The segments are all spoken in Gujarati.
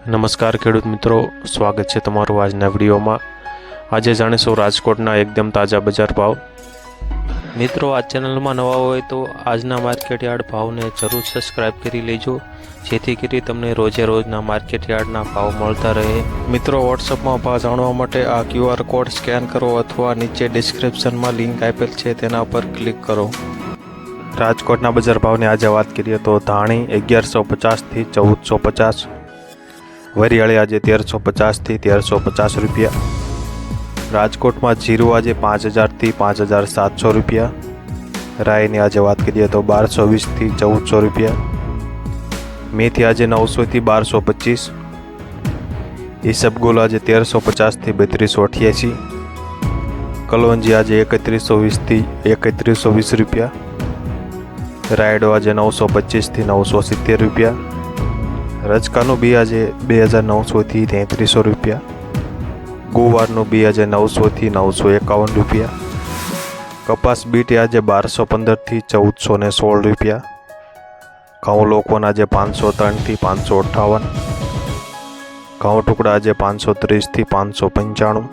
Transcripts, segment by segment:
નમસ્કાર ખેડૂત મિત્રો, સ્વાગત છે તમારું આજના વિડીયોમાં। આજે જાણીશું રાજકોટના એકદમ તાજા બજાર ભાવ। મિત્રો, આ ચેનલમાં નવા હોય તો આજના માર્કેટ યાર્ડ ભાવને જરૂર સબસ્ક્રાઇબ કરી લેજો, જેથી કરી તમને રોજે રોજના માર્કેટ યાર્ડના ભાવ મળતા રહે। મિત્રો, વોટ્સઅપમાં ભાવ જાણવા માટે આ QR કોડ સ્કેન કરો અથવા નીચે ડિસ્ક્રિપ્શનમાં લિંક આપેલ છે તેના પર ક્લિક કરો। રાજકોટના બજાર ભાવની આજે વાત કરીએ તો ધાણી 1150 થી 1450, વરિયાળી આજે 1350 થી 1350 રૂપિયા। રાજકોટમાં જીરું આજે 5000 થી 5700 રૂપિયા। રાયની આજે વાત કરીએ તો 1220 થી 1400 રૂપિયા। મેથી આજે 900 થી 1225। ઈસબગુલ આજે 1350 થી 3288। કલવંજી આજે 3120 થી 3120 રૂપિયા। રાયડો આજે 925 થી 970 રૂપિયા। રજકાનું બી આજે 2900 થી 3300 રૂપિયા। ગુવારનું બી આજે 900 થી 951 રૂપિયા। કપાસ બીટ આજે 1215 થી 1416 રૂપિયા। ઘઉં લોકોના આજે 503 થી 558। ઘઉં ટુકડા આજે 530 થી 595।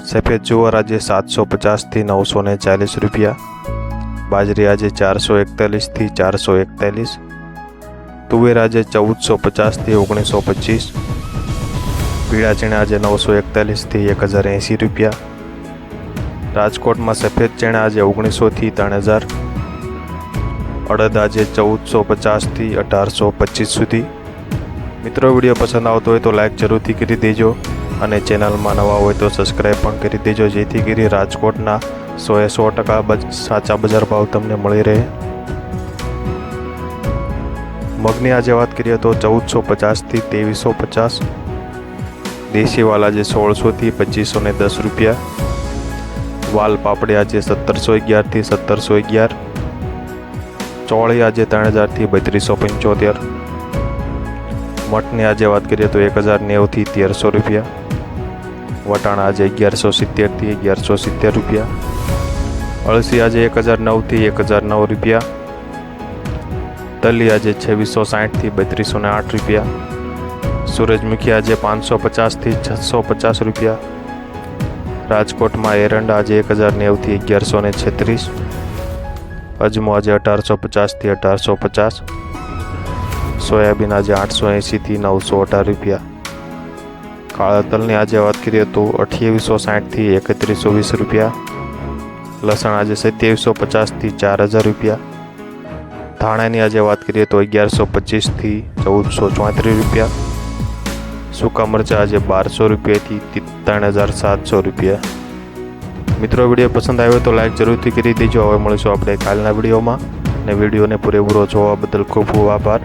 સફેદ જુવાર આજે 750 થી 940 રૂપિયા। બાજરી આજે 441 થી 441। તુવેર આજે 1450 થી 1925। પીળા ચણા આજે 941 થી 1080 રૂપિયા। રાજકોટમાં સફેદ ચણા આજે 1900 થી 3000। અડદ આજે 1450 થી 1825 સુધી। મિત્રો, વિડીયો પસંદ આવતો હોય તો લાઈક જરૂરથી કરી દેજો અને ચેનલમાં નવા હોય તો સબસ્ક્રાઈબ પણ કરી દેજો, જેથી કરી રાજકોટના 100% સાચા બજાર ભાવ તમને મળી રહે। મગની આજે વાત કરીએ તો 1450 થી 2350। દેશી વાલ આજે 1600 થી 2510 રૂપિયા। વાલ પાપડી આજે 1711 થી 1711। ચોળી આજે 3000 થી 3275। મઠની આજે વાત કરીએ તો 1090 થી 1300 રૂપિયા। વટાણા આજે 1170 થી 1170 રૂપિયા। અળસી આજે 1009 થી 1009 રૂપિયા। તલી આજે 2660 થી 3208 રૂપિયા। સૂરજમુખી આજે 550 થી 650 રૂપિયા। રાજકોટમાં એરંડા આજે 1090 થી 1136। અજમો આજે 1850 થી 1850। સોયાબીન આજે 880 થી 918 રૂપિયા। કાળા તલની આજે વાત કરીએ તો 2860 થી 3120 રૂપિયા। લસણ આજે 2750 થી 4000 રૂપિયા। ધાણાની આજે વાત કરીએ તો 1125 થી 1434 રૂપિયા। સૂકા મરચાં આજે 1200 રૂપિયાથી 3700 રૂપિયા। મિત્રો, વિડીયો પસંદ આવ્યો તો લાઈક જરૂરથી કરી દેજો। હવે મળીશું આપણે કાલના વિડીયોમાં, અને વિડીયોને પૂરેપૂરો જોવા બદલ ખૂબ ખૂબ આભાર।